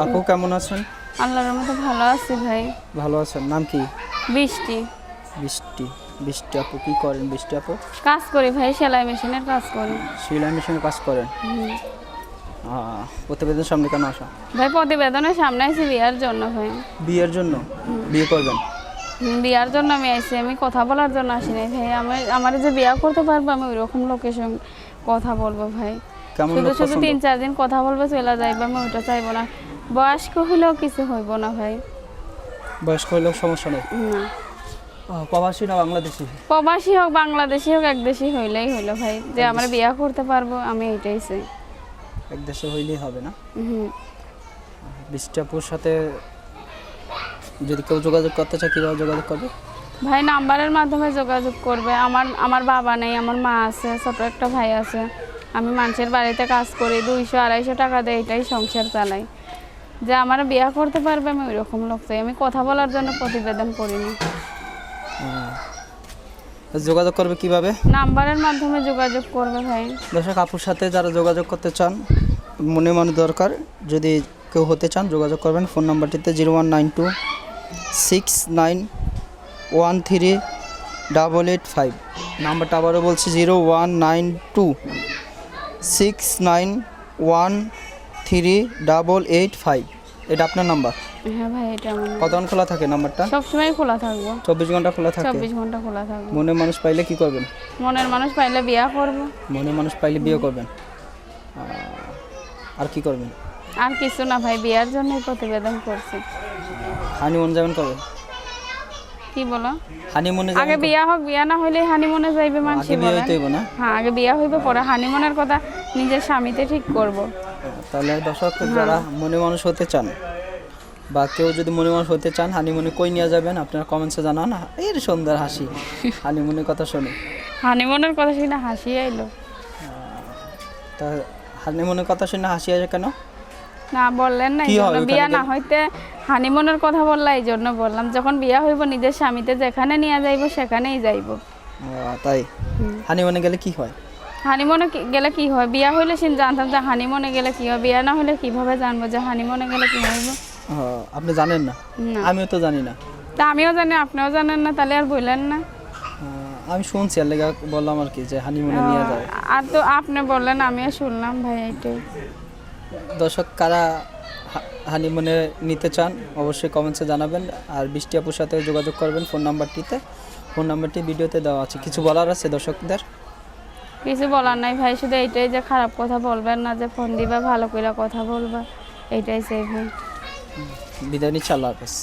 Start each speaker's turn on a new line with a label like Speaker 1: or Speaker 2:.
Speaker 1: আপু কেমন আছেন?
Speaker 2: আল্লাহর রহমতে ভালো আছি ভাই।
Speaker 1: ভালো আছেন। নাম কি?
Speaker 2: বৃষ্টি।
Speaker 1: বৃষ্টি। বৃষ্টি আপু কি করেন? বৃষ্টি আপু
Speaker 2: কাজ করি ভাই, সেলাই মেশিনের কাজ করি।
Speaker 1: সেলাই মেশিনে কাজ করেন।
Speaker 2: হুম।
Speaker 1: প্রতিবেদন সামনে কেন আসা?
Speaker 2: ভাই প্রতিবেদনের সামনে আছি বিয়ার জন্য ভাই।
Speaker 1: বিয়ের জন্য? বিয়ে করবেন?
Speaker 2: বিয়ার জন্য আমি আইছি, আমি কথা বলার জন্য আসি নাই ভাই। আমার যে বিয়া করতে পারবো আমি ওইরকম লোকের সঙ্গে কথা বলবো ভাই।
Speaker 1: কেমন
Speaker 2: শুধু
Speaker 1: লোক
Speaker 2: শুধু
Speaker 1: পছন্দ?
Speaker 2: 3-4 দিন কথা বলবো চলে যাইবো, আমি ওইটা চাইবো না। বয়স্ক হলেও কিছু হইব না ভাই।
Speaker 1: বয়স্ক হলেও সমস্যা নেই?
Speaker 2: না,
Speaker 1: প্রবাসী না বাংলাদেশি?
Speaker 2: প্রবাসী হোক বাংলাদেশি হোক একদেশি হইলেই হইলো ভাই, যে আমার বিয়া করতে পারবো আমি এটাই চাই।
Speaker 1: এক দেশে হইলেই হবে না?
Speaker 2: হুম।
Speaker 1: বৃষ্টি আপুর সাথে যদি কেউ যোগাযোগ করতে চায় কীভাবে যোগাযোগ করবে?
Speaker 2: ভাই নাম্বারের মাধ্যমে যোগাযোগ করবে। আমার বাবা নেই, আমার মা আছে, ছোট একটা ভাই আছে। আমি মানুষের বাড়িতে কাজ করি, 200-250 টাকা দিয়ে এটাই সংসার চালাই। যে আমার বিয়া করতে পারবে আমি ওইরকম লোক চাই। আমি কথা বলার জন্য প্রতিবেদন করিনি।
Speaker 1: যোগাযোগ করবে কিভাবে?
Speaker 2: নাম্বারের মাধ্যমে যোগাযোগ করবে ভাই।
Speaker 1: দর্শক আপুর সাথে যারা যোগাযোগ করতে চান, মনে মনে দরকার, যদি কেউ হতে চান যোগাযোগ করবেন ফোন নাম্বারটিতে 019269138885। নাম্বারটা আবারও বলছি 019269138885। এটা আপনার নাম্বার?
Speaker 2: হ্যাঁ ভাই, এটা আমার নাম্বার।
Speaker 1: কতক্ষণ খোলা থাকে নাম্বারটা?
Speaker 2: সবসময় খোলা থাকবো।
Speaker 1: 24 ঘন্টা খোলা থাকে?
Speaker 2: 24 ঘন্টা খোলা থাকবো।
Speaker 1: মনে মানুষ পাইলে কি করবেন?
Speaker 2: মনের মানুষ পাইলে বিয়া করবো।
Speaker 1: মনে মানুষ পাইলে বিয়ে করবেন? আর কি করবেন?
Speaker 2: আর কিছু না ভাই, বিয়ার জন্যই প্রতিবেদন করছি।
Speaker 1: হানিমুন যাবেন কবে?
Speaker 2: কি বলো?
Speaker 1: হানিমুনে
Speaker 2: আগে বিয়া হোক, বিয়া না হইলে হানিমুনে যাইবে মানুষ।
Speaker 1: আগে বিয়ে হইতে হইব না?
Speaker 2: হ্যাঁ, আগে বিয়া হইবে, পরে হানিমুনের কথা নিজের স্বামীতে ঠিক করব।
Speaker 1: তাহলে দর্শক যারা মনে মানুষ হতে চান বা কেউ যদি মনে মানুষ হতে চান, হানিমুনে কই নিয়ে যাবেন আপনারা কমেন্টসে জানান। এর সুন্দর হাসি হানিমুনের কথা শুনে।
Speaker 2: হানিমুনের কথা শুনে হাসি আইলো।
Speaker 1: তা হানিমুনের কথা শুনে হাসি আসে কেন?
Speaker 2: না বললেন না,
Speaker 1: কি
Speaker 2: এই
Speaker 1: হয়
Speaker 2: জন্য
Speaker 1: ওখানে
Speaker 2: বিয়া না
Speaker 1: গেলে?
Speaker 2: হইতে হানিমুনের কথা বললা, এই জন্য বললাম। যখন বিয়া হইব নিজের স্বামীতে যেখানে নিয়ে যাইব সেখানেই যাইব।
Speaker 1: তাই হানিমুনে গেলে কি হয়?
Speaker 2: হানিমুনে গেলে কি হয়? বিয়া হইলে সিন জানতাম যে হানিমুনে গেলে কি হয়। বিয়া না হইলে কিভাবে জানবো যে হানিমুনে গেলে কি হইব?
Speaker 1: আপনি জানেন না?
Speaker 2: না,
Speaker 1: আমিও তো জানি না।
Speaker 2: তা আমিও জানি, আপনিও জানেন না, তাহলে আর বললেন না।
Speaker 1: আমি শুনছি আর লেগে বললাম আর কি, যে হানিমুনে নিয়ে যায়।
Speaker 2: আর তো আপনি বললেন, আমিও শুনলাম ভাই, এইটাই।
Speaker 1: দর্শক কারা হানিমুনে নিতে চান অবশ্যই কমেন্টসে জানাবেন। আর বৃষ্টি আপুর সাথে যোগাযোগ করবেন ফোন নাম্বারটিতে। ফোন নাম্বারটি ভিডিওতে দেওয়া আছে। কিছু বলার আছে দর্শকদের?
Speaker 2: কিছু বলার নাই ভাই, শুধু এইটাই যে খারাপ কথা বলবেন না, যে ফোন দিবা ভালো করে কথা বলবা, এইটাই চাই ভাই।
Speaker 1: বিদায় নিচ্ছি, আল্লাহ হাফেজ।